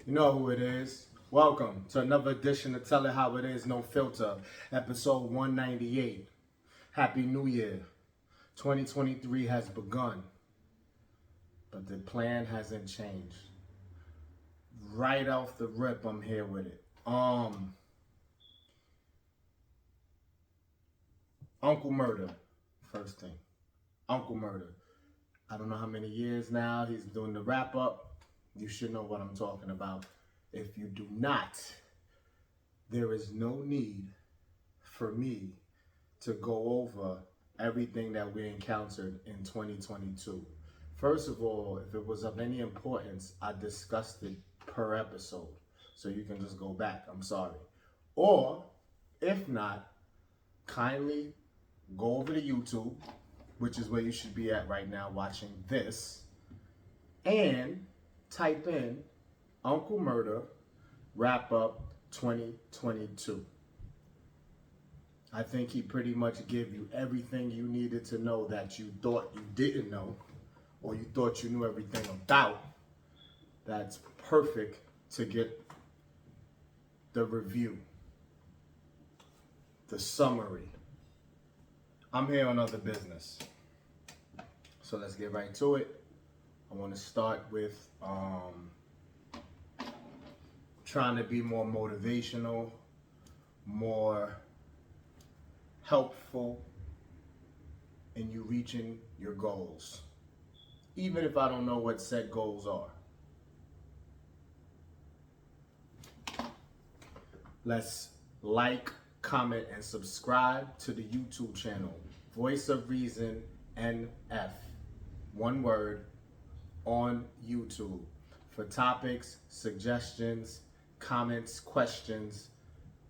You know who it is. Welcome to another edition of Tell It How It Is, No Filter, episode 198. Happy New Year. 2023 has begun, but the plan hasn't changed. Right off the rip, I'm here with it. Uncle Murda, first thing. Uncle Murda. I don't know how many years now he's doing the wrap up. You should know what I'm talking about. If you do not, there is no need for me to go over everything that we encountered in 2022. First of all, if it was of any importance, I discussed it per episode. So you can just go back. I'm sorry. Or, if not, kindly go over to YouTube, which is where you should be at right now watching this, and type in Uncle Murda Rap Up 2022. I think he pretty much gave you everything you needed to know that you thought you didn't know, or you thought you knew everything about. That's perfect to get the review, the summary. I'm here on other business. So let's get right to it. I want to start with trying to be more motivational, more helpful in you reaching your goals, even if I don't know what said goals are. Let's like, comment, and subscribe to the YouTube channel, Voice of Reason NF, one word, on YouTube. For topics, suggestions, comments, questions,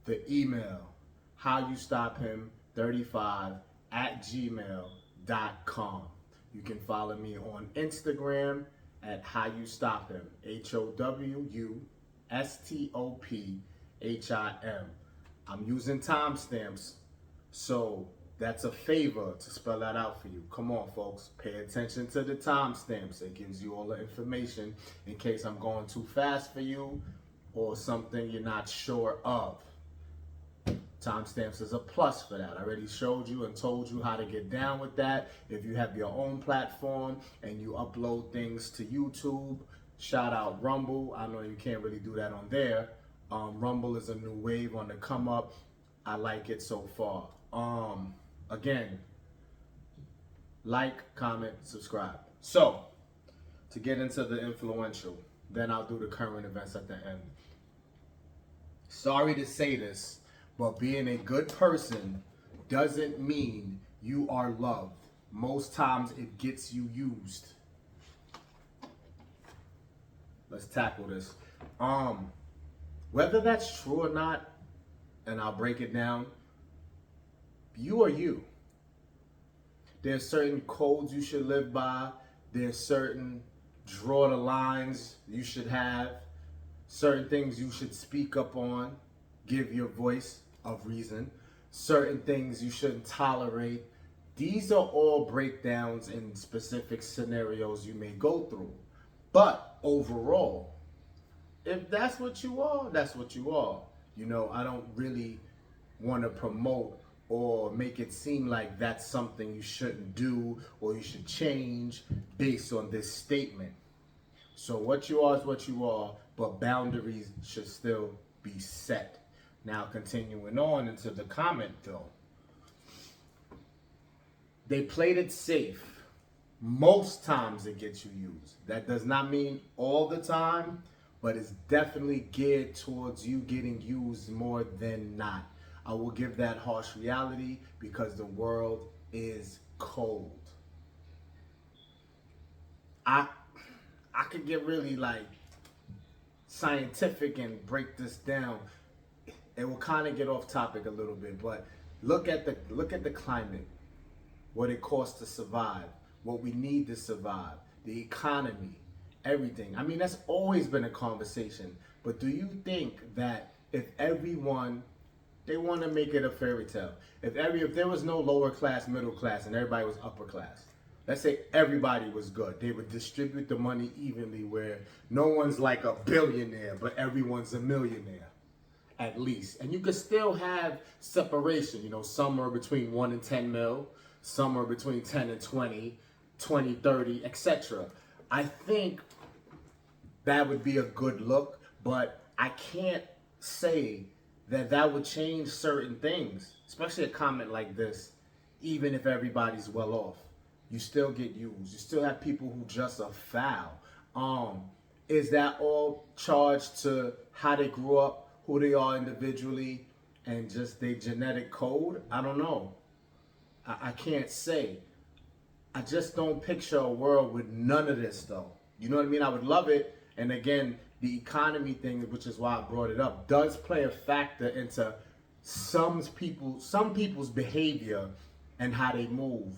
the email, howustophim35@gmail.com. You can follow me on Instagram at Howustophim, HOWUSTOPHIM. I'm using timestamps, so that's a favor to spell that out for you. Come on, folks. Pay attention to the timestamps. It gives you all the information in case I'm going too fast for you or something you're not sure of. Timestamps is a plus for that. I already showed you and told you how to get down with that. If you have your own platform and you upload things to YouTube, shout out Rumble. I know you can't really do that on there. Rumble is a new wave on the come up. I like it so far. Again, like, comment, subscribe. So, to get into the influential, then I'll do the current events at the end. Sorry to say this, but being a good person doesn't mean you are loved. Most times it gets you used. Let's tackle this. Whether that's true or not, and I'll break it down, you are you. There's certain codes you should live by. There's certain draw the lines you should have. Certain things you should speak up on. Give your voice of reason. Certain things you shouldn't tolerate. These are all breakdowns in specific scenarios you may go through. But overall, if that's what you are, that's what you are. You know, I don't really want to promote or make it seem like that's something you shouldn't do or you should change based on this statement. So what you are is what you are, but boundaries should still be set. Now continuing on into the comment though. They played it safe. Most times it gets you used. That does not mean all the time, but it's definitely geared towards you getting used more than not. I will give that harsh reality because the world is cold. I could get really like scientific and break this down. It will kind of get off topic a little bit, but look at the climate, what it costs to survive, what we need to survive, the economy, everything. I mean, that's always been a conversation. But do you think that if everyone, they want to make it a fairy tale, if there was no lower class, middle class, and everybody was upper class, let's say everybody was good. They would distribute the money evenly where no one's like a billionaire, but everyone's a millionaire, at least. And you could still have separation, you know, some are between 1 and 10 mil, some are between 10 and 20, 20, 30, etc. I think that would be a good look, but I can't say that that would change certain things, especially a comment like this, even if everybody's well off. You still get used. You still have people who just are foul. Is that all charged to how they grew up, who they are individually, and just their genetic code? I don't know. I can't say. I just don't picture a world with none of this, though. You know what I mean? I would love it. And again, the economy thing, which is why I brought it up, does play a factor into some people's behavior and how they move.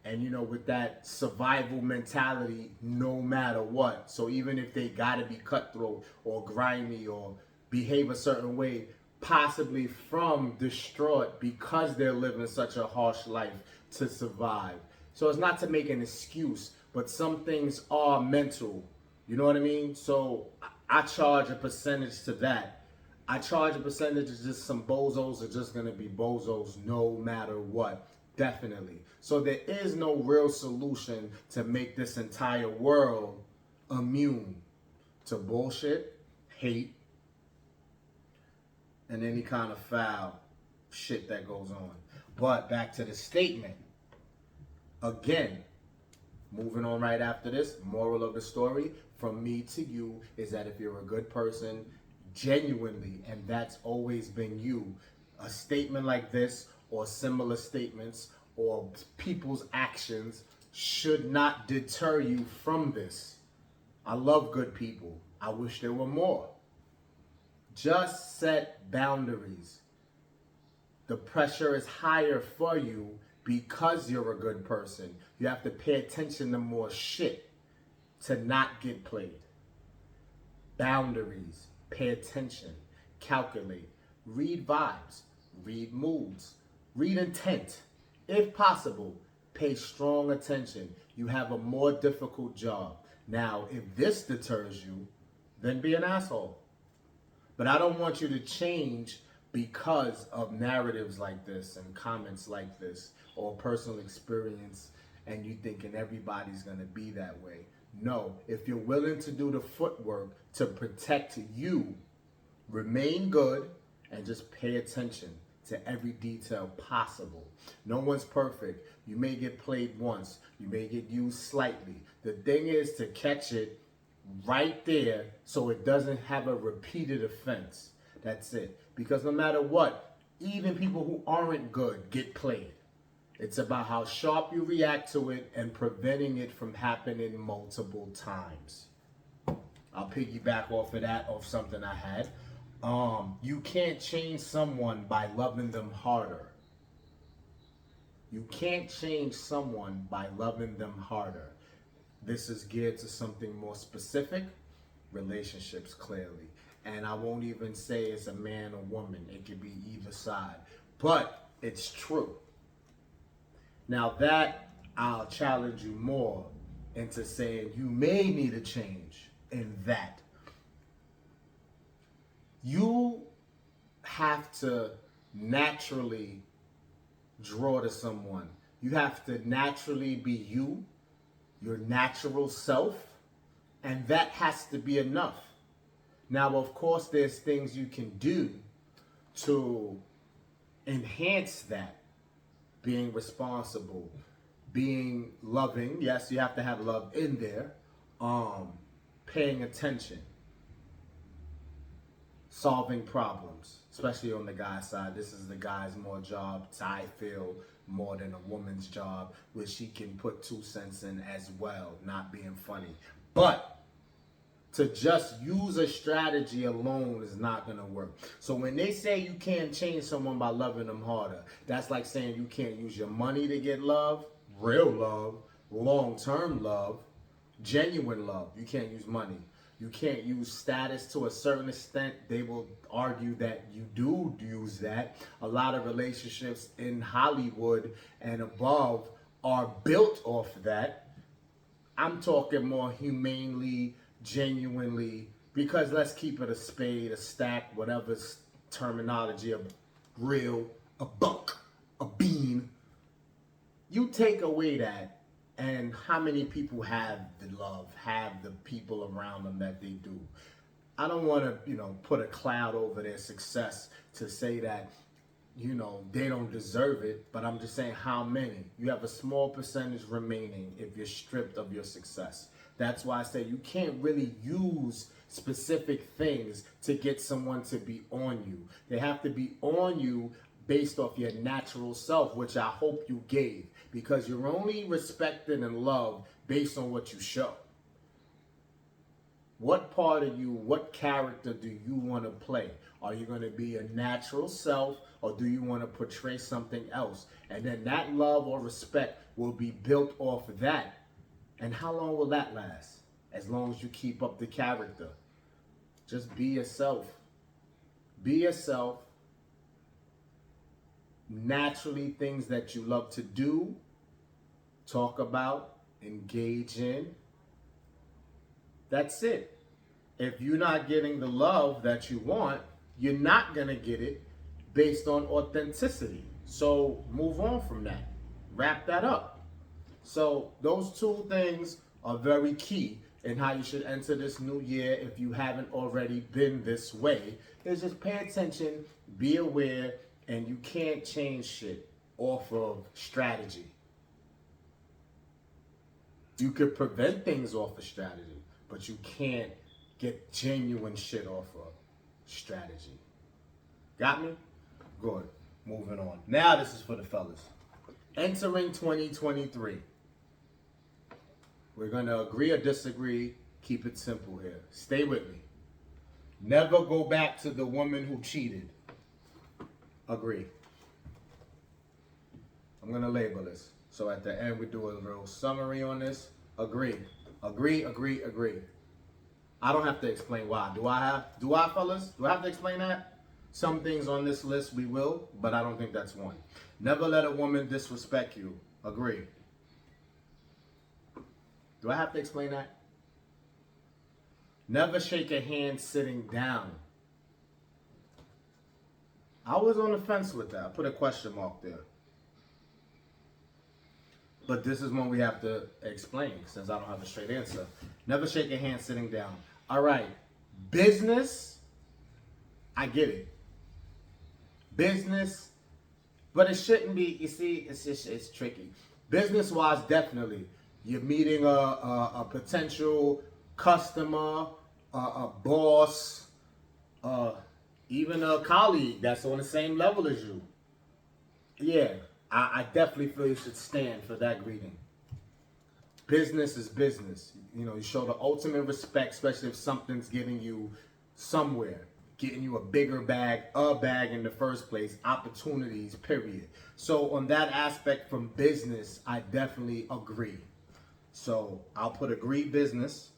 And, you know, with that survival mentality, no matter what. So even if they got to be cutthroat or grimy or behave a certain way, possibly from distraught because they're living such a harsh life to survive. So it's not to make an excuse, but some things are mental. You know what I mean? So I charge a percentage to that. I charge a percentage to just some bozos are just going to be bozos no matter what. Definitely. So there is no real solution to make this entire world immune to bullshit, hate, and any kind of foul shit that goes on. But back to the statement. Again, moving on right after this, moral of the story from me to you is that if you're a good person, genuinely, and that's always been you, a statement like this or similar statements or people's actions should not deter you from this. I love good people. I wish there were more. Just set boundaries. The pressure is higher for you because you're a good person. You have to pay attention to more shit to not get played. Boundaries. Pay attention. Calculate. Read vibes. Read moods. Read intent. If possible, pay strong attention. You have a more difficult job. Now, if this deters you, then be an asshole. But I don't want you to change because of narratives like this and comments like this or personal experience and you thinking everybody's going to be that way. No, if you're willing to do the footwork to protect you, remain good and just pay attention to every detail possible. No one's perfect. You may get played once. You may get used slightly. The thing is to catch it right there so it doesn't have a repeated offense. That's it. Because no matter what, even people who aren't good get played. It's about how sharp you react to it and preventing it from happening multiple times. I'll piggyback off of that, off something I had. You can't change someone by loving them harder. You can't change someone by loving them harder. This is geared to something more specific, relationships clearly. And I won't even say it's a man or woman. It could be either side. But it's true. Now that I'll challenge you more into saying you may need a change in that. You have to naturally draw to someone. You have to naturally be you, your natural self, and that has to be enough. Now, of course, there's things you can do to enhance that. Being responsible, being loving. Yes, you have to have love in there. Paying attention. Solving problems, especially on the guy's side. This is the guy's more job, I feel, more than a woman's job, where she can put 2 cents in as well, not being funny. But to just use a strategy alone is not going to work. So when they say you can't change someone by loving them harder, that's like saying you can't use your money to get love, real love, long-term love, genuine love. You can't use money. You can't use status to a certain extent. They will argue that you do use that. A lot of relationships in Hollywood and above are built off of that. I'm talking more humanely, genuinely, because let's keep it a spade, a stack, whatever's terminology of real, a buck, a bean. You take away that, and how many people have the love, have the people around them that they do? I don't want to, put a cloud over their success to say that, they don't deserve it, but I'm just saying how many. You have a small percentage remaining if you're stripped of your success. That's why I say you can't really use specific things to get someone to be on you. They have to be on you based off your natural self, which I hope you gave, because you're only respected and loved based on what you show. What part of you, what character do you want to play? Are you going to be a natural self, or do you want to portray something else? And then that love or respect will be built off of that. And how long will that last? As long as you keep up the character. Just be yourself. Be yourself. Naturally, things that you love to do, talk about, engage in. That's it. If you're not getting the love that you want, you're not going to get it based on authenticity. So move on from that. Wrap that up. So those two things are very key in how you should enter this new year if you haven't already been this way. Is just pay attention, be aware, and you can't change shit off of strategy. You could prevent things off of strategy, but you can't get genuine shit off of strategy. Got me? Good. Moving on. Now this is for the fellas. Entering 2023. We're going to agree or disagree. Keep it simple here. Stay with me. Never go back to the woman who cheated. Agree. I'm going to label this. So at the end, we do a little summary on this. Agree. Agree, agree, agree. I don't have to explain why. Do I, fellas? Do I have to explain that? Some things on this list we will, but I don't think that's one. Never let a woman disrespect you. Agree. Do I have to explain that? Never shake a hand sitting down. I was on the fence with that. I put a question mark there. But this is one we have to explain since I don't have a straight answer. Never shake a hand sitting down. All right. Business, I get it. Business, but it shouldn't be, you see, it's tricky. Business-wise, definitely. You're meeting a potential customer, a boss, even a colleague that's on the same level as you. Yeah, I definitely feel you should stand for that greeting. Business is business. You show the ultimate respect, especially if something's getting you somewhere, getting you a bigger bag, a bag in the first place, opportunities, period. So on that aspect from business, I definitely agree. So I'll put agree business.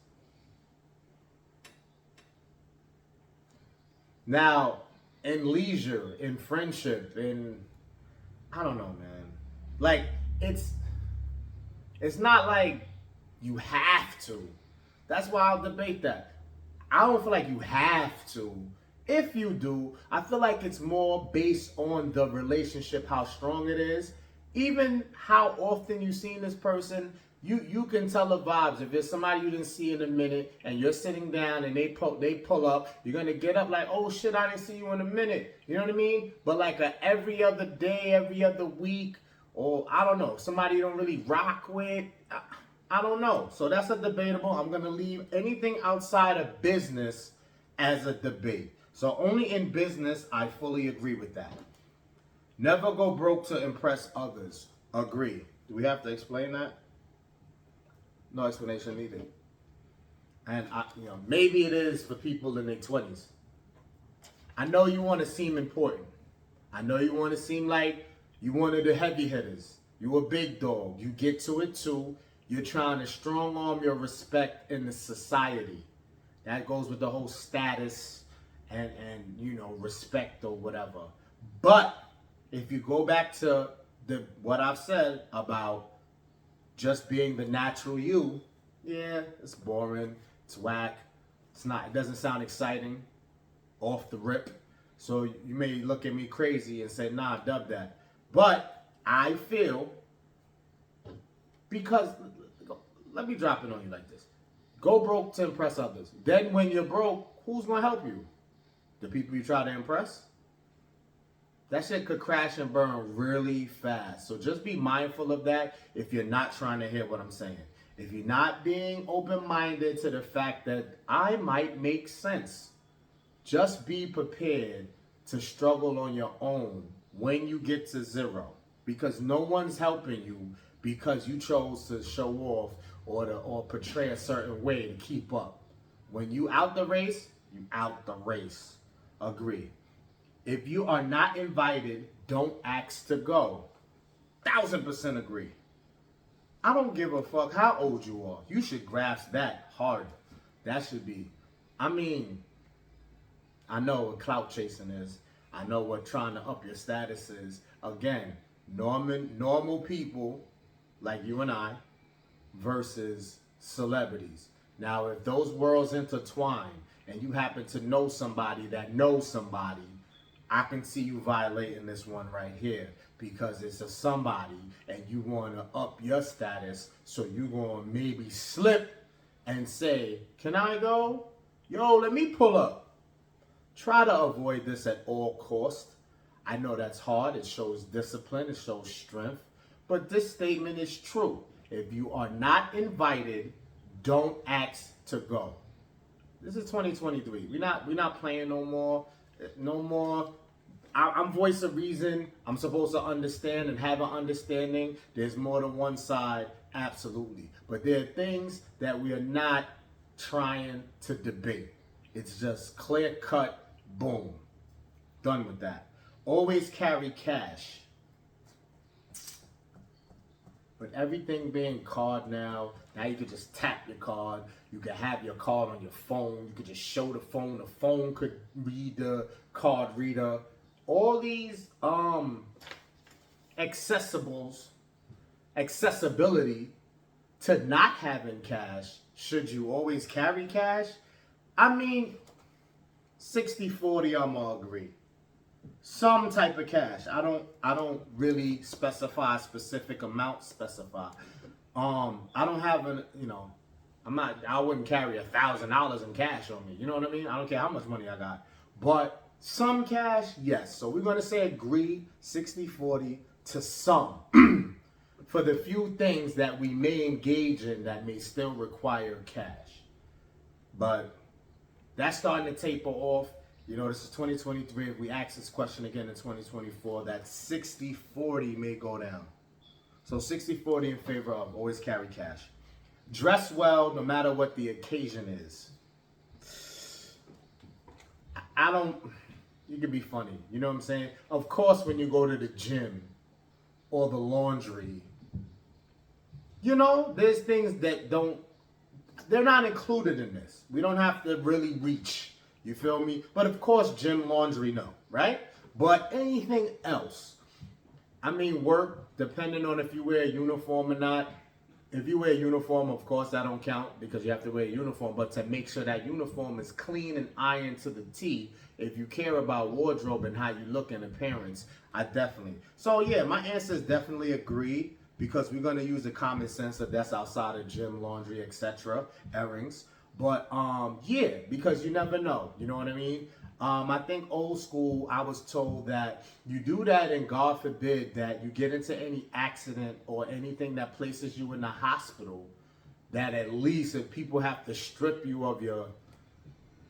Now, in leisure, in friendship, I don't know, man. Like, it's not like you have to. That's why I'll debate that. I don't feel like you have to. If you do, I feel like it's more based on the relationship, how strong it is. Even how often you've seen this person, you can tell the vibes. If it's somebody you didn't see in a minute and you're sitting down and they pull up, you're going to get up like, oh shit, I didn't see you in a minute. You know what I mean? But like every other day, every other week, or I don't know, somebody you don't really rock with, I don't know. So that's a debatable. I'm going to leave anything outside of business as a debate. So only in business, I fully agree with that. Never go broke to impress others. Agree. Do we have to explain that? No explanation needed. And maybe it is for people in their 20s. I know you want to seem important. I know you want to seem like you one of the heavy hitters. You a big dog. You get to it too. You're trying to strong arm your respect in the society. That goes with the whole status and respect or whatever. But if you go back to what I've said about just being the natural you, yeah, it's boring, it's whack, it doesn't sound exciting off the rip. So you may look at me crazy and say, nah, dub that. But I feel, because, let me drop it on you like this. Go broke to impress others. Then when you're broke, who's going to help you? The people you try to impress? That shit could crash and burn really fast. So just be mindful of that if you're not trying to hear what I'm saying. If you're not being open-minded to the fact that I might make sense, just be prepared to struggle on your own when you get to zero. Because no one's helping you because you chose to show off or portray a certain way to keep up. When you out the race, you out the race. Agree. If you are not invited, don't ask to go. 1000% agree. I don't give a fuck how old you are. You should grasp that hard. That should be, I know what clout chasing is. I know what trying to up your status is. Again, normal people like you and I versus celebrities. Now, if those worlds intertwine and you happen to know somebody that knows somebody, I can see you violating this one right here because it's a somebody and you want to up your status, so you going to maybe slip and say, can I go? Yo, let me pull up. Try to avoid this at all costs. I know that's hard. It shows discipline. It shows strength. But this statement is true. If you are not invited, don't ask to go. This is 2023. We're not playing no more. No more. I'm voice of reason. I'm supposed to understand and have an understanding. There's more than one side, absolutely. But there are things that we are not trying to debate. It's just clear cut, boom. Done with that. Always carry cash. With everything being card now you can just tap your card. You can have your card on your phone. You could just show the phone. The phone could read the card reader. All these accessibility to not having cash. Should you always carry cash? 60-40, I'm gonna agree. Some type of cash. I don't really specify a specific amount. I don't have I wouldn't carry $1,000 in cash on me. You know what I mean? I don't care how much money I got. But some cash, yes. So we're going to say agree 60-40 to some for the few things that we may engage in that may still require cash. But that's starting to taper off. This is 2023. If we ask this question again in 2024, that 60-40 may go down. So 60-40 in favor of always carry cash. Dress well no matter what the occasion is. You can be funny. You know what I'm saying? Of course, when you go to the gym or the laundry, there's things that they're not included in this. We don't have to really reach. You feel me? But of course, gym, laundry, no, right? But anything else, work, depending on if you wear a uniform or not. If you wear a uniform, of course, that don't count because you have to wear a uniform. But to make sure that uniform is clean and ironed to the T, if you care about wardrobe and how you look in appearance, I definitely. So yeah, my answer is definitely agree because we're going to use the common sense of that's outside of gym, laundry, etc., errands. But yeah, because you never know. You know what I mean? I think old school, I was told that you do that and God forbid that you get into any accident or anything that places you in the hospital, that at least if people have to strip you of your,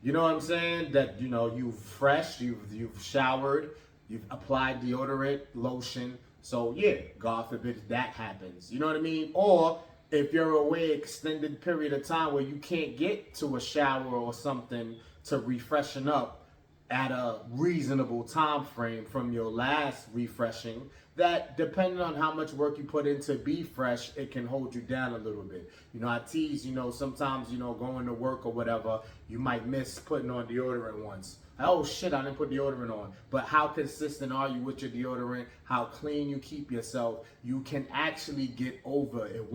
you know what I'm saying? That, you've fresh, you've showered, you've applied deodorant, lotion. So yeah, God forbid that happens. You know what I mean? Or if you're away extended period of time where you can't get to a shower or something to refreshen up at a reasonable time frame from your last refreshing, that depending on how much work you put into be fresh, it can hold you down a little bit. You know, I tease, you know, sometimes, you know, going to work or whatever, you might miss putting on deodorant once. Oh shit, I didn't put deodorant on. But how consistent are you with your deodorant? How clean you keep yourself? You can actually get over it.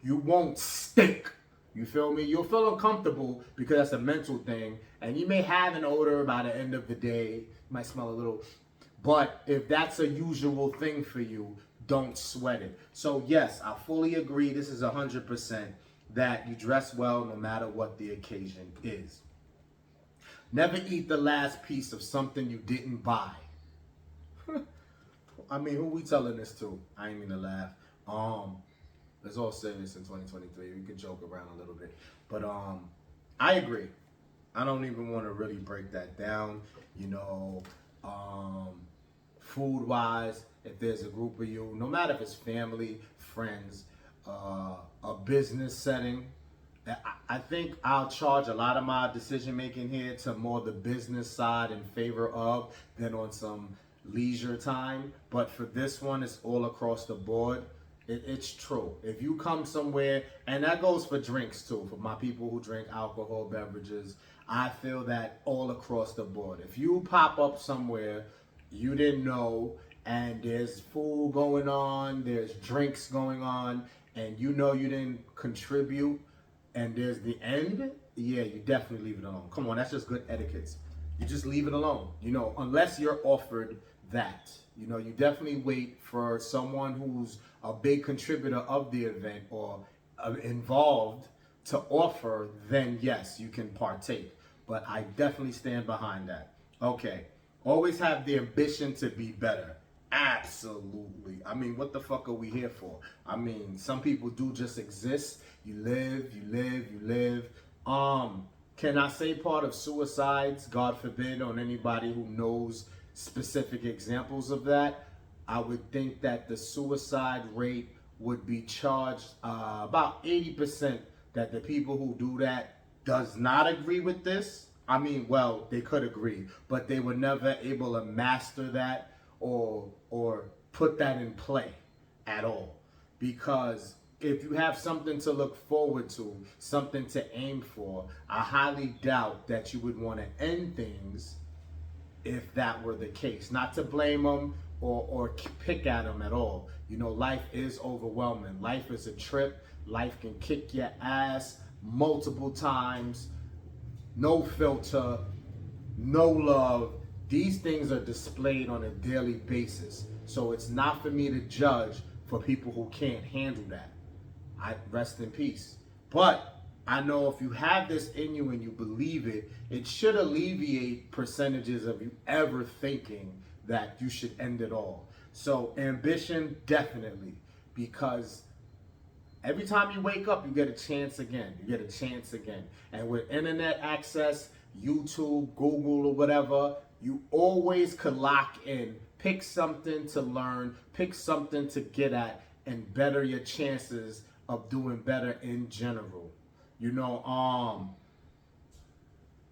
You won't stink. You feel me? You'll feel uncomfortable because that's a mental thing. And you may have an odor by the end of the day. You might smell a little. But if that's a usual thing for you, don't sweat it. So yes, I fully agree. This is 100% that you dress well no matter what the occasion is. Never eat the last piece of something you didn't buy. I mean, who we telling this to? I ain't mean to laugh. It's all serious in 2023. We could joke around a little bit. But I agree. I don't even want to really break that down. You know, food-wise, if there's a group of you, no matter if it's family, friends, a business setting, I think I'll charge a lot of my decision making here to more the business side in favor of than on some leisure time. But for this one, it's all across the board. It's true. If you come somewhere, and that goes for drinks too, for my people who drink alcohol beverages, I feel that all across the board. If you pop up somewhere you didn't know, and there's food going on, there's drinks going on, and you know you didn't contribute, and there's the end, yeah, you definitely leave it alone. Come on, that's just good etiquette. You just leave it alone, you know, unless you're offered that. You know, you definitely wait for someone who's a big contributor of the event or involved to offer, then yes, you can partake. But I definitely stand behind that. Okay, always have the ambition to be better. Absolutely. I mean, what the fuck are we here for? I mean, some people do just exist. You live, you live, you live. Can I say part of suicides, God forbid, on anybody who knows specific examples of that? I would think that the suicide rate would be charged about 80% that the people who do that does not agree with this. I mean, well, they could agree, but they were never able to master that or put that in play at all. Because if you have something to look forward to, something to aim for, I highly doubt that you would want to end things if that were the case. Not to blame them or pick at them at all. You know, life is overwhelming. Life is a trip. Life can kick your ass multiple times. No filter, no love. These things are displayed on a daily basis. So it's not for me to judge for people who can't handle that. I rest in peace. But I know if you have this in you and you believe it, it should alleviate percentages of you ever thinking that you should end it all. So ambition, definitely, because every time you wake up, you get a chance again. You get a chance again. And with internet access, YouTube, Google, or whatever, you always could lock in. Pick something to learn, pick something to get at, and better your chances of doing better in general. You know,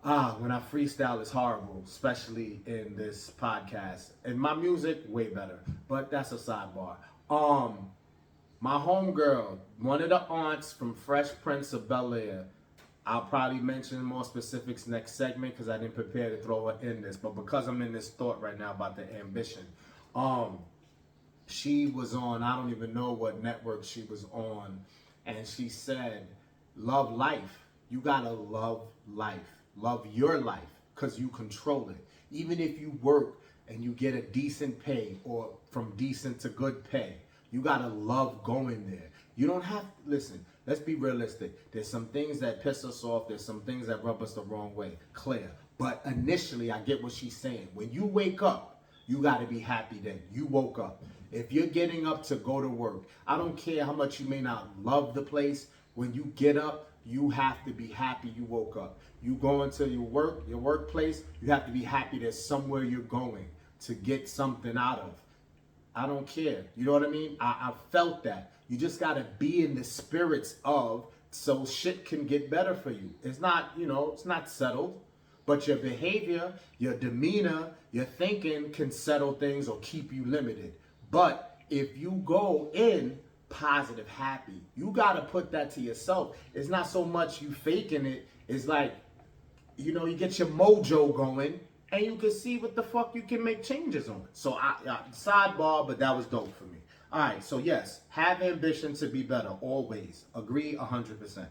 when I freestyle, it's horrible, especially in this podcast. And my music, way better. But that's a sidebar. My homegirl, one of the aunts from Fresh Prince of Bel-Air, I'll probably mention more specifics next segment because I didn't prepare to throw her in this. But because I'm in this thought right now about the ambition, she was on, I don't even know what network she was on, and she said, love life. You gotta love life. Love your life because you control it. Even if you work and you get a decent pay or from decent to good pay, you gotta love going there. You don't have to, listen, let's be realistic. There's some things that piss us off. There's some things that rub us the wrong way. Clear. But initially, I get what she's saying. When you wake up, you gotta be happy that you woke up. If you're getting up to go to work, I don't care how much you may not love the place. When you get up, you have to be happy you woke up. You go into your workplace, you have to be happy there's somewhere you're going to get something out of. I don't care. You know what I mean? I felt that. You just got to be in the spirits of, so shit can get better for you. It's not, you know, it's not settled, but your behavior, your demeanor, your thinking can settle things or keep you limited. But if you go in positive, happy, you got to put that to yourself. It's not so much you faking it. It's like, you know, you get your mojo going and you can see what the fuck you can make changes on. So sidebar, but that was dope for me. All right, so yes, have ambition to be better always. Agree 100%.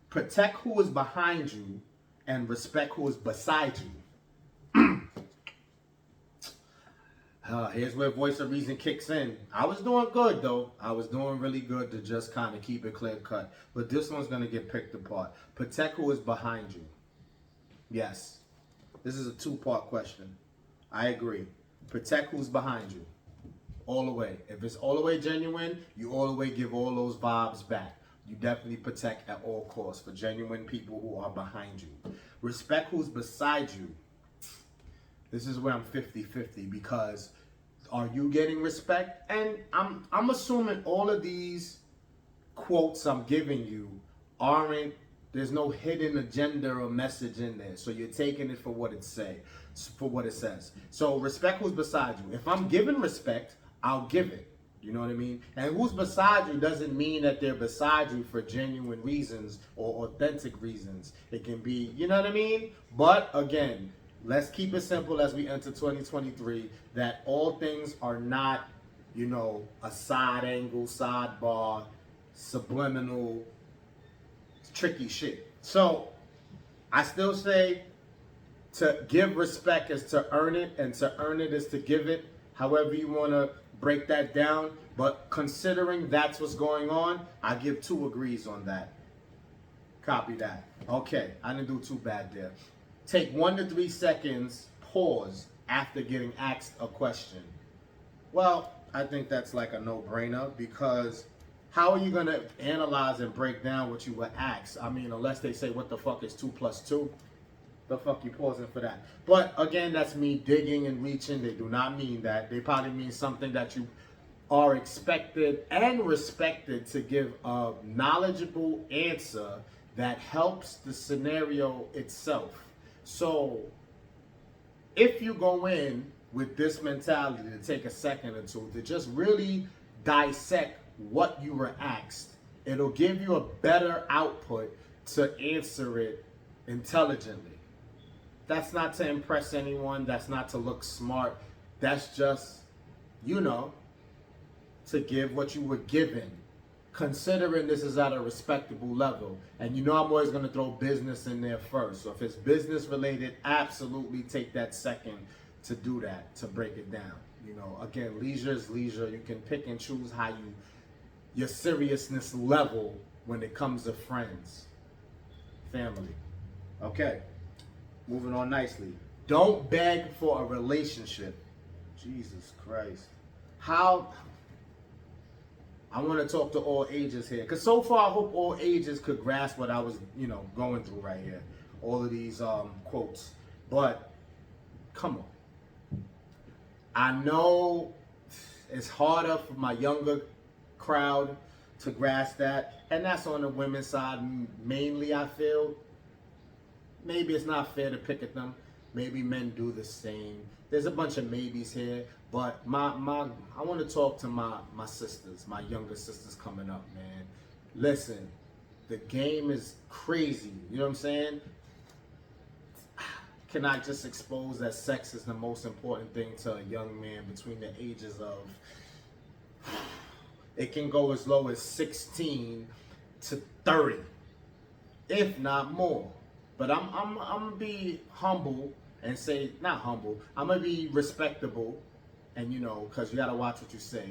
Protect who is behind you and respect who is beside you. Here's where voice of reason kicks in. I was doing good though. I was doing really good to just kind of keep it clear cut. But this one's going to get picked apart. Protect who is behind you. Yes. This is a two-part question. I agree. Protect who's behind you. All the way. If it's all the way genuine, you all the way give all those vibes back. You definitely protect at all costs for genuine people who are behind you. Respect who's beside you. This is where I'm 50-50 because are you getting respect? And I'm assuming all of these quotes I'm giving you aren't, there's no hidden agenda or message in there. So you're taking it for what it says. So respect who's beside you. If I'm giving respect, I'll give it. You know what I mean? And who's beside you doesn't mean that they're beside you for genuine reasons or authentic reasons. It can be, you know what I mean? But again, let's keep it simple as we enter 2023, that all things are not, you know, a side angle, sidebar, subliminal, tricky shit. So I still say to give respect is to earn it, and to earn it is to give it, however you want to break that down. But considering that's what's going on, I give 2 agrees on that. Copy that. Okay, I didn't do too bad there. Take 1 to 3 seconds, pause after getting asked a question. Well, I think that's like a no-brainer, because how are you going to analyze and break down what you were asked? I mean, unless they say, what the fuck is 2 plus 2? The fuck you pausing for that? But again, that's me digging and reaching. They do not mean that. They probably mean something that you are expected and respected to give a knowledgeable answer that helps the scenario itself. So if you go in with this mentality to take a second or two to just really dissect what you were asked, it'll give you a better output to answer it intelligently. That's not to impress anyone. That's not to look smart. That's just, you know, to give what you were given, considering this is at a respectable level. And you know I'm always going to throw business in there first. So if it's business related, absolutely take that second to do that, to break it down. You know, again, leisure is leisure. You can pick and choose how your seriousness level when it comes to friends, family. Okay, moving on nicely. Don't beg for a relationship. Jesus Christ. How... I want to talk to all ages here, because so far I hope all ages could grasp what I was, you know, going through right here. All of these quotes. But come on. I know it's harder for my younger crowd to grasp that, and that's on the women's side mainly. I feel maybe it's not fair to pick at them. Maybe men do the same. There's a bunch of maybes here, but I want to talk to my sisters, my younger sisters coming up, man. Listen, the game is crazy. You know what I'm saying? Can I just expose that sex is the most important thing to a young man between the ages of... It can go as low as 16 to 30, if not more. But I'm gonna be humble and say, not humble, I'm gonna be respectable, and you know, because you gotta watch what you say.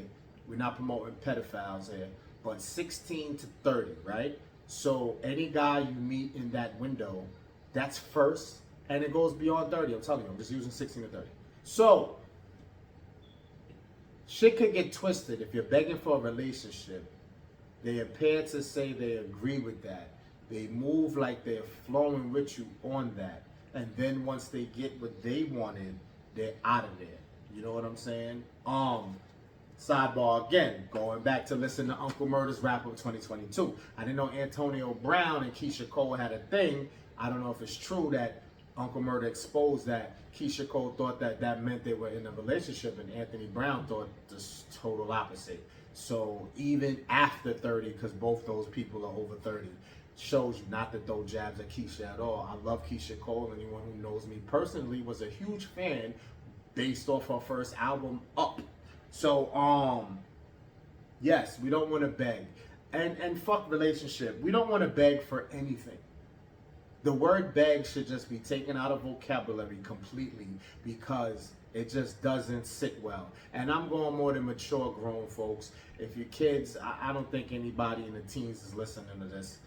We're not promoting pedophiles here, but 16 to 30, right? So any guy you meet in that window, that's first, and it goes beyond 30. I'm telling you, I'm just using 16 to 30. So shit could get twisted if you're begging for a relationship. They appear to say they agree with that. They move like they're flowing with you on that. And then once they get what they wanted, they're out of there. You know what I'm saying? Sidebar again, going back to listen to Uncle Murda's Rap Up 2022. I didn't know Antonio Brown and Keisha Cole had a thing. I don't know if it's true that Uncle Murda exposed that Keisha Cole thought that meant they were in a relationship, and Anthony Brown thought the total opposite. So even after 30, because both those people are over 30, shows you not to throw jabs at Keisha at all. I love Keisha Cole. Anyone who knows me personally was a huge fan based off her first album, Up. So, yes, we don't want to beg. And fuck relationship. We don't want to beg for anything. The word beg should just be taken out of vocabulary completely because it just doesn't sit well. And I'm going more than mature grown folks. If your kids, I don't think anybody in the teens is listening to this.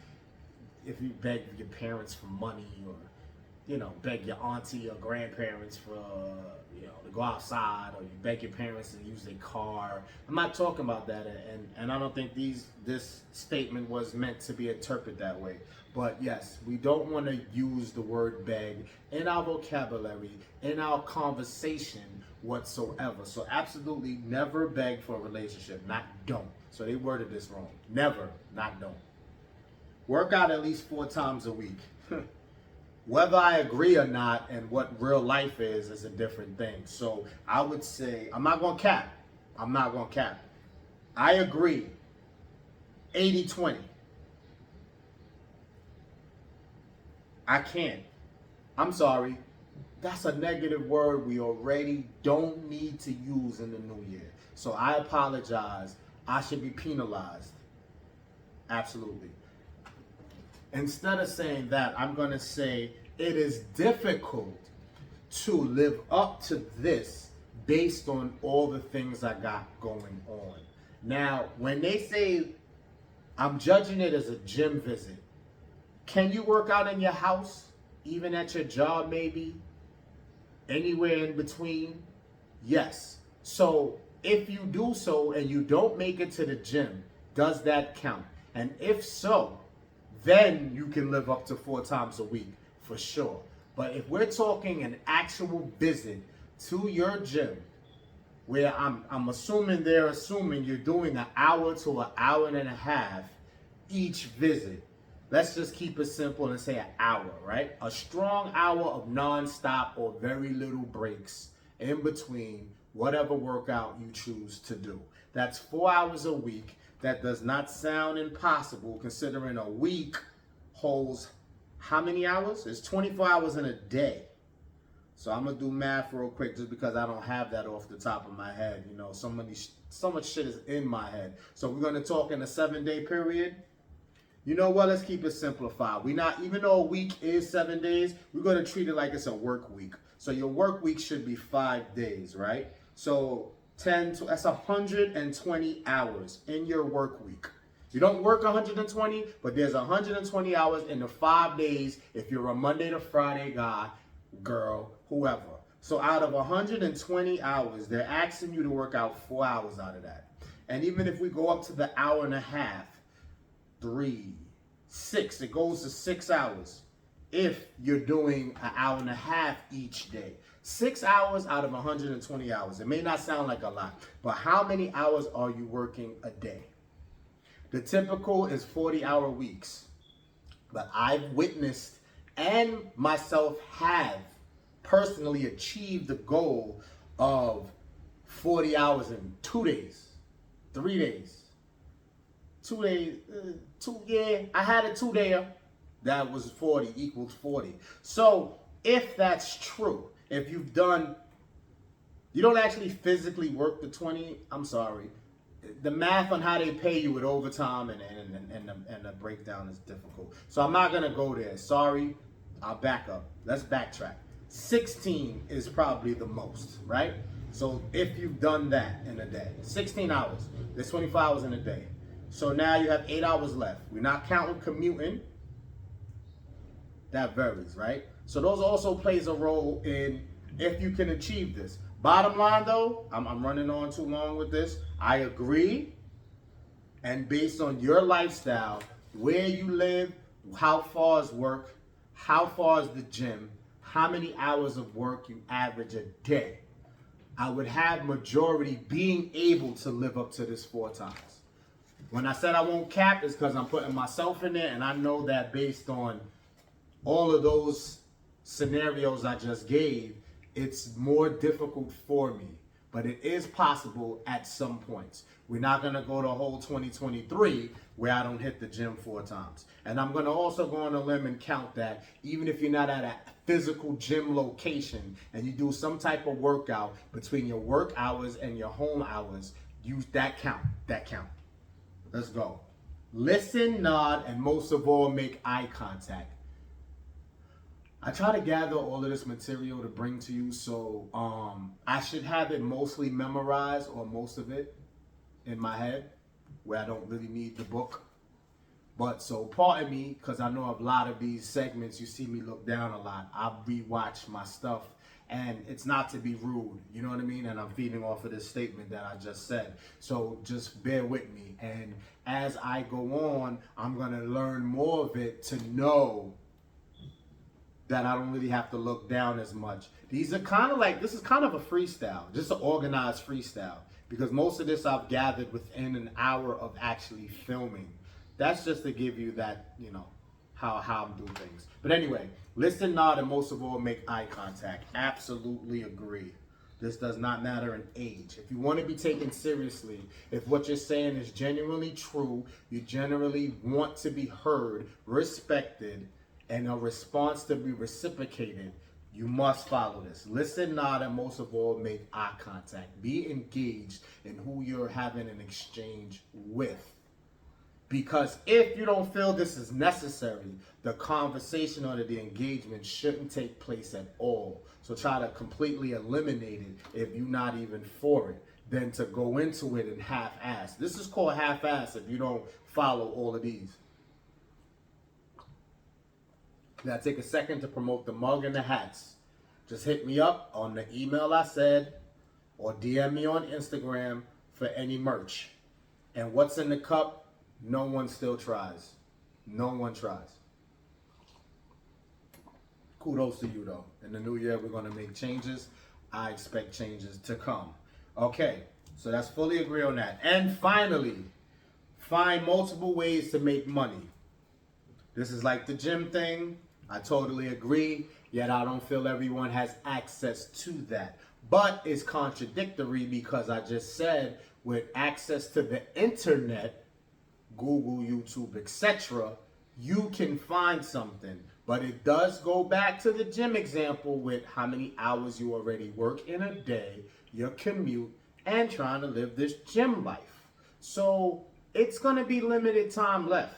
If you beg your parents for money, or, you know, beg your auntie or grandparents for, you know, to go outside, or you beg your parents to use their car. I'm not talking about that, and I don't think this statement was meant to be interpreted that way. But yes, we don't want to use the word beg in our vocabulary, in our conversation whatsoever. So absolutely never beg for a relationship, not don't. So they worded this wrong. Never, not don't. Work out at least 4 times a week. Whether I agree or not and what real life is a different thing. So I would say, I'm not going to cap. I'm not going to cap. I agree. 80-20. I can't. I'm sorry. That's a negative word we already don't need to use in the new year. So I apologize. I should be penalized. Absolutely. Instead of saying that, I'm going to say it is difficult to live up to this based on all the things I got going on. Now, when they say I'm judging it as a gym visit, can you work out in your house, even at your job maybe, anywhere in between? Yes. So if you do so and you don't make it to the gym, does that count? And if so, then you can live up to 4 times a week for sure. But if we're talking an actual visit to your gym, where I'm assuming they're assuming you're doing an hour to an hour and a half each visit. Let's just keep it simple and say an hour, right? A strong hour of non-stop or very little breaks in between whatever workout you choose to do. That's 4 hours a week. That does not sound impossible considering a week holds how many hours? It's 24 hours in a day. So I'm going to do math real quick just because I don't have that off the top of my head. You know, so much shit is in my head. So we're going to talk in a 7-day period. You know what? Let's keep it simplified. Even though a week is 7 days, we're going to treat it like it's a work week. So your work week should be 5 days, right? So that's 120 hours in your work week. You don't work 120, but there's 120 hours in the 5 days if you're a Monday to Friday guy, girl, whoever. So out of 120 hours, they're asking you to work out 4 hours out of that. And even if we go up to the hour and a half, 3, 6, it goes to 6 hours if you're doing an hour and a half each day. 6 hours out of 120 hours. It may not sound like a lot, but how many hours are you working a day? The typical is 40-hour weeks. But I've witnessed and myself have personally achieved the goal of 40 hours in 2 days, 3 days. 2 days, I had a 2-dayer that was 40, equals 40. So if that's true, if you don't actually physically work the 20, I'm sorry. The math on how they pay you with overtime and the breakdown is difficult. So I'm not going to go there. Sorry, I'll back up. Let's backtrack. 16 is probably the most, right? So if you've done that in a day, 16 hours, there's 24 hours in a day. So now you have 8 hours left. We're not counting commuting. That varies, right? So those also plays a role in if you can achieve this. Bottom line though, I'm running on too long with this. I agree. And based on your lifestyle, where you live, how far is work, how far is the gym, how many hours of work you average a day, I would have majority being able to live up to this 4 times. When I said I won't cap, it's because I'm putting myself in there, and I know that based on all of those scenarios I just gave, it's more difficult for me. But it is possible at some points. We're not going to go the whole 2023 where I don't hit the gym 4 times. And I'm going to also go on a limb and count that even if you're not at a physical gym location and you do some type of workout between your work hours and your home hours, use that count. That count. Let's go. Listen, nod, and most of all, make eye contact. I try to gather all of this material to bring to you, so I should have it mostly memorized, or most of it in my head, where I don't really need the book. But so pardon me, because I know a lot of these segments, you see me look down a lot. I rewatch my stuff, and it's not to be rude, you know what I mean? And I'm feeding off of this statement that I just said. So just bear with me. And as I go on, I'm going to learn more of it to know that I don't really have to look down as much. These are kind of like, this is kind of a freestyle, just an organized freestyle, because most of this I've gathered within an hour of actually filming. That's just to give you that, you know, how I'm doing things. But anyway, listen, nod, and most of all, make eye contact. Absolutely agree. This does not matter in age. If you want to be taken seriously, if what you're saying is genuinely true, you generally want to be heard, respected, and a response to be reciprocated, you must follow this. Listen, nod, and most of all, make eye contact. Be engaged in who you're having an exchange with. Because if you don't feel this is necessary, the conversation or the engagement shouldn't take place at all. So try to completely eliminate it if you're not even for it, than to go into it and half-ass. This is called half-ass if you don't follow all of these. Now take a second to promote the mug and the hats. Just hit me up on the email I said, or DM me on Instagram for any merch. And what's in the cup? No one still tries. No one tries. Kudos to you though. In the new year, we're going to make changes. I expect changes to come. Okay, so that's fully agree on that. And finally, find multiple ways to make money. This is like the gym thing. I totally agree, yet I don't feel everyone has access to that. But it's contradictory because I just said with access to the internet, Google, YouTube, etc., you can find something. But it does go back to the gym example with how many hours you already work in a day, your commute, and trying to live this gym life. So it's going to be limited time left.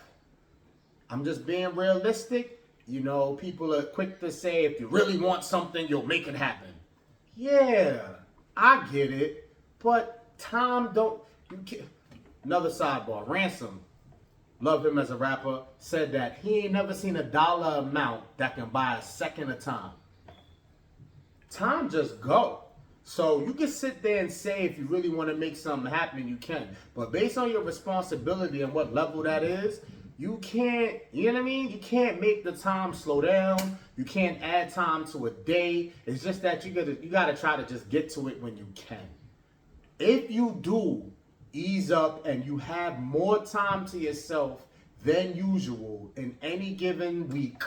I'm just being realistic. You know, people are quick to say, if you really want something, you'll make it happen. Yeah, I get it. But time don't... You can't. Another sidebar. Ransom, love him as a rapper, said that he ain't never seen a dollar amount that can buy a second of time. Time just go. So you can sit there and say if you really want to make something happen, you can. But based on your responsibility and what level that is, you can't, you know what I mean? You can't make the time slow down. You can't add time to a day. It's just that you gotta try to just get to it when you can. If you do ease up and you have more time to yourself than usual in any given week,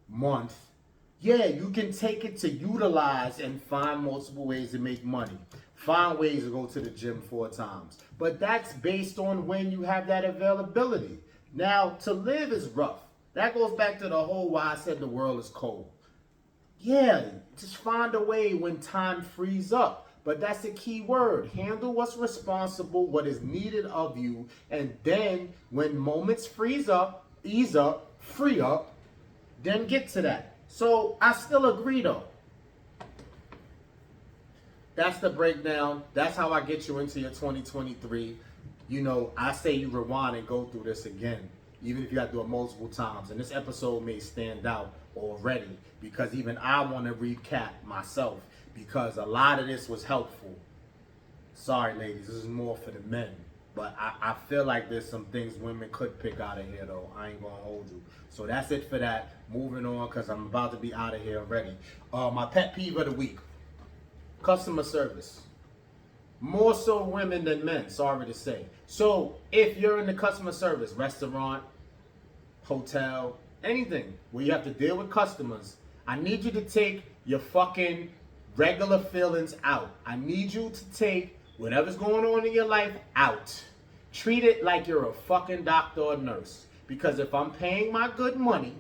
month, yeah, you can take it to utilize and find multiple ways to make money. Find ways to go to the gym 4 times. But that's based on when you have that availability. Now, to live is rough. That goes back to the whole why I said the world is cold. Yeah, just find a way when time frees up. But that's the key word. Handle what's responsible, what is needed of you, and then when moments freeze up, ease up, free up, then get to that. So I still agree though. That's the breakdown. That's how I get you into your 2023. You know, I say you rewind and go through this again, even if you have to do it multiple times. And this episode may stand out already because even I want to recap myself because a lot of this was helpful. Sorry, ladies, this is more for the men. But I feel like there's some things women could pick out of here, though. I ain't going to hold you. So that's it for that. Moving on because I'm about to be out of here already. My pet peeve of the week, customer service. More so women than men, sorry to say. So if you're in the customer service, restaurant, hotel, anything where you have to deal with customers, I need you to take your fucking regular feelings out. I need you to take whatever's going on in your life out. Treat it like you're a fucking doctor or nurse. Because if I'm paying my good money,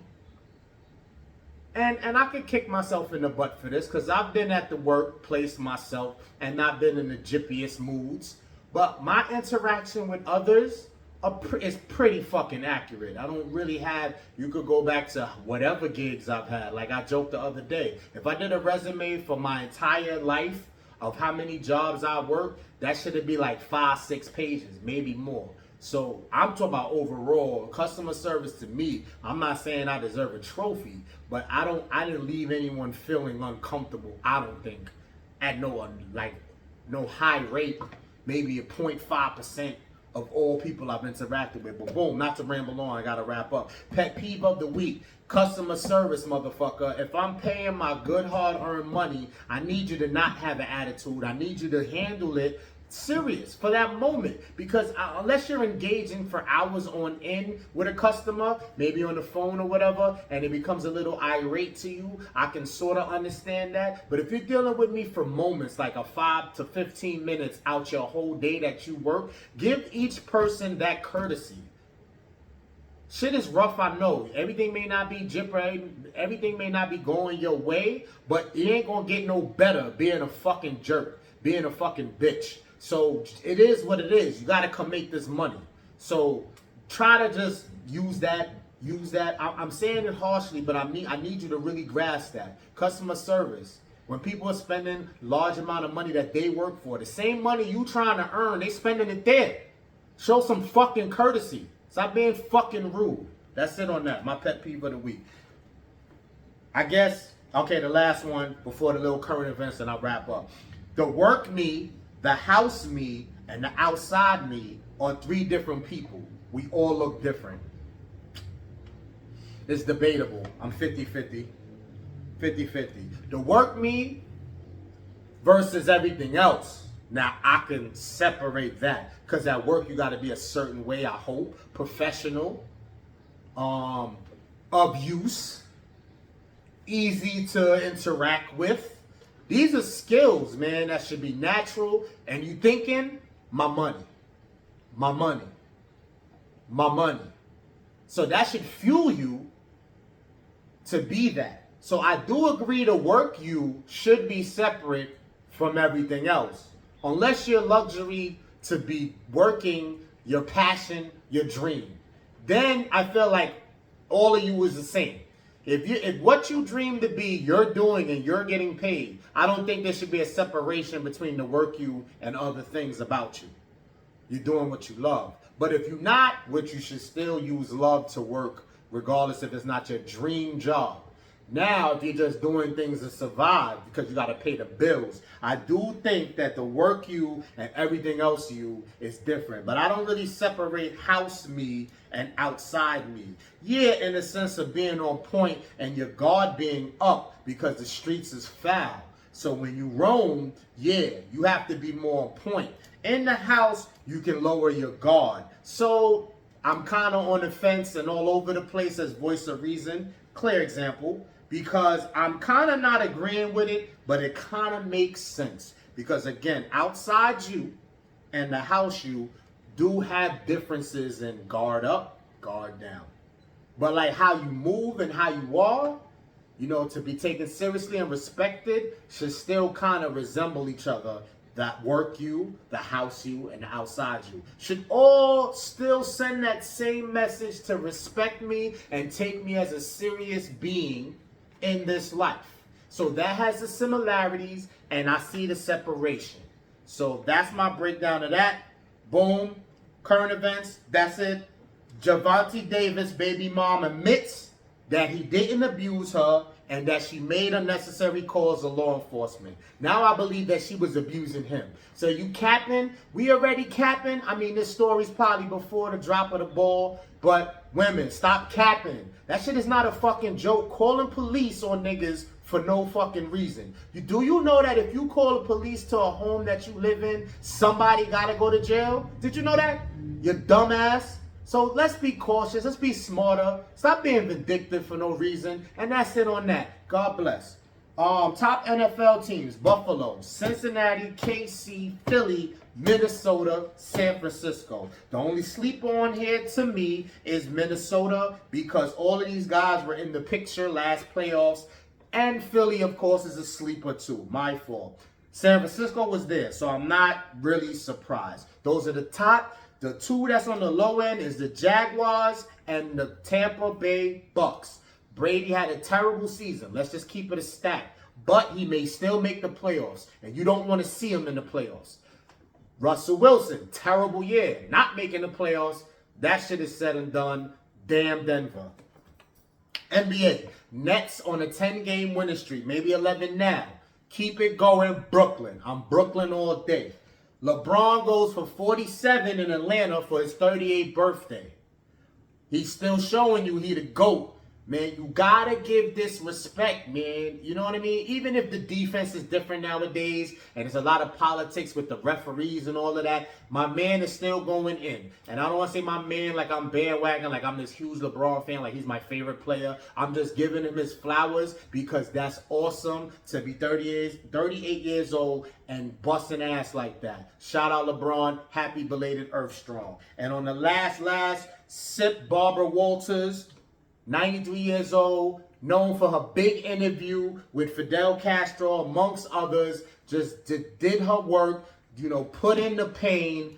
and I could kick myself in the butt for this, because I've been at the workplace myself and not been in the jippiest moods, but my interaction with others is pretty fucking accurate. I don't really have, you could go back to whatever gigs I've had. Like I joked the other day, if I did a resume for my entire life of how many jobs I worked, that should be like 5-6 pages, maybe more. So I'm talking about overall customer service. To me, I'm not saying I deserve a trophy, but I didn't leave anyone feeling uncomfortable. I don't think at no high rate, maybe a 0.5% of all people I've interacted with. But boom, not to ramble on, I gotta wrap up. Pet peeve of the week: customer service, motherfucker. If I'm paying my good hard-earned money, I need you to not have an attitude. I need you to handle it serious for that moment, because unless you're engaging for hours on end with a customer, maybe on the phone or whatever, and it becomes a little irate to you, I can sort of understand that. But if you're dealing with me for moments, like a 5 to 15 minutes out your whole day that you work, give each person that courtesy. Shit is rough, I know. Everything may not be jipper, everything may not be going your way, but you ain't gonna get no better being a fucking jerk, being a fucking bitch. So it is what it is. You gotta come make this money. So try to just use that. I'm saying it harshly, but I need you to really grasp that. Customer service. When people are spending large amount of money that they work for, the same money you trying to earn, they spending it there. Show some fucking courtesy. Stop being fucking rude. That's it on that. My pet peeve of the week. I guess, okay, the last one before the little current events, and I'll wrap up. The work me, the house me, and the outside me are 3 different people. We all look different. It's debatable. I'm 50-50. 50-50. The work me versus everything else. Now, I can separate that. Because at work, you got to be a certain way, I hope. Professional. Of use. Easy to interact with. These are skills, man, that should be natural. And you thinking, my money. My money. My money. So that should fuel you to be that. So I do agree the work you should be separate from everything else. Unless you're luxury to be working your passion, your dream. Then I feel like all of you is the same. If what you dream to be, you're doing and you're getting paid, I don't think there should be a separation between the work you and other things about you. You're doing what you love. But if you're not, which you should still use love to work, regardless if it's not your dream job. Now, if you're just doing things to survive because you got to pay the bills, I do think that the work you and everything else you is different. But I don't really separate house me and outside me. Yeah, in the sense of being on point and your guard being up because the streets is foul. So when you roam, yeah, you have to be more on point. In the house, you can lower your guard. So I'm kind of on the fence and all over the place as voice of reason. Clear example. Because I'm kind of not agreeing with it, but it kind of makes sense. Because again, outside you and the house you do have differences in guard up, guard down. But like how you move and how you are, you know, to be taken seriously and respected should still kind of resemble each other. That work you, the house you, and the outside you should all still send that same message to respect me and take me as a serious being in this life. So that has the similarities and I see the separation. So that's my breakdown of that. Boom. Current events. That's it. Gervonta Davis, baby mom, admits that he didn't abuse her and that she made unnecessary calls to law enforcement. Now I believe that she was abusing him. So you capping? We already capping? I mean, this story's probably before the drop of the ball, but women, stop capping. That shit is not a fucking joke. Calling police on niggas for no fucking reason. Do you know that if you call the police to a home that you live in, somebody gotta go to jail? Did you know that? You dumbass. So let's be cautious. Let's be smarter. Stop being vindictive for no reason. And that's it on that. God bless. Top NFL teams: Buffalo, Cincinnati, KC, Philly, Minnesota, San Francisco. The only sleep on here to me is Minnesota, because all of these guys were in the picture last playoffs. And Philly, of course, is a sleeper too. My fault. San Francisco was there, so I'm not really surprised. Those are the top. The two that's on the low end is the Jaguars and the Tampa Bay Bucks. Brady had a terrible season. Let's just keep it a stat. But he may still make the playoffs, and you don't want to see him in the playoffs. Russell Wilson, terrible year. Not making the playoffs. That shit is said and done. Damn Denver. NBA, Nets on a 10-game winning streak, maybe 11 now. Keep it going, Brooklyn. I'm Brooklyn all day. LeBron goes for 47 in Atlanta for his 38th birthday. He's still showing you he the GOAT. Man, you gotta give this respect, man. You know what I mean? Even if the defense is different nowadays and there's a lot of politics with the referees and all of that, my man is still going in. And I don't want to say my man like I'm bandwagon, like I'm this huge LeBron fan, like he's my favorite player. I'm just giving him his flowers because that's awesome to be 38 years old and busting ass like that. Shout out LeBron. Happy belated Earth Strong. And on the last sip, Barbara Walters, 93 years old, known for her big interview with Fidel Castro, amongst others, just did her work, you know, put in the pain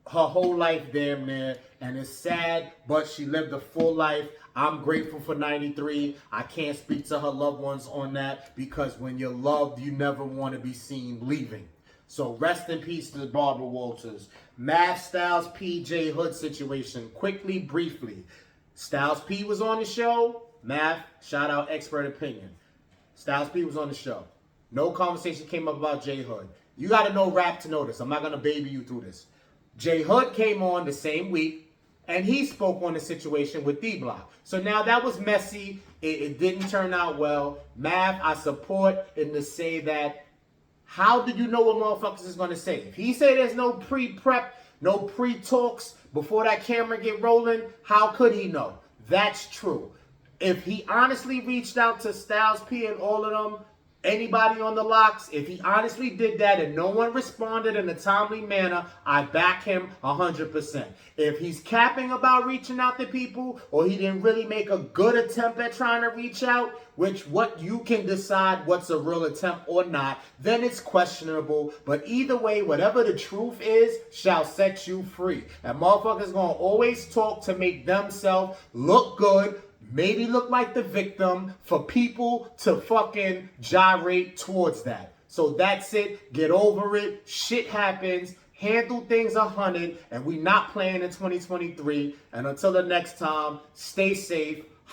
her whole life damn near, and it's sad, but she lived a full life. I'm grateful for 93. I can't speak to her loved ones on that, because when you're loved, you never want to be seen leaving. So rest in peace to Barbara Walters. Math Styles PJ Hood situation, quickly, briefly. Styles P was on the show. Math, shout out expert opinion. Styles P was on the show. No conversation came up about J Hood. You got to know rap to know this. I'm not going to baby you through this. J Hood came on the same week, and he spoke on the situation with D-Block. So now that was messy. It didn't turn out well. Math, I support in to say that, how do you know what motherfuckers is going to say? If he say there's no pre-prep, no pre-talks before that camera get rolling, how could he know? That's true. If he honestly reached out to Styles P and all of them, anybody on the locks, if he honestly did that and no one responded in a timely manner, I back him 100%. If he's capping about reaching out to people, or he didn't really make a good attempt at trying to reach out, which what you can decide what's a real attempt or not, then it's questionable. But either way, whatever the truth is shall set you free. And motherfuckers gonna always talk to make themselves look good, maybe look like the victim, for people to fucking gyrate towards that. So that's it. Get over it. Shit happens. Handle things 100, and we not playing in 2023. And until the next time, stay safe.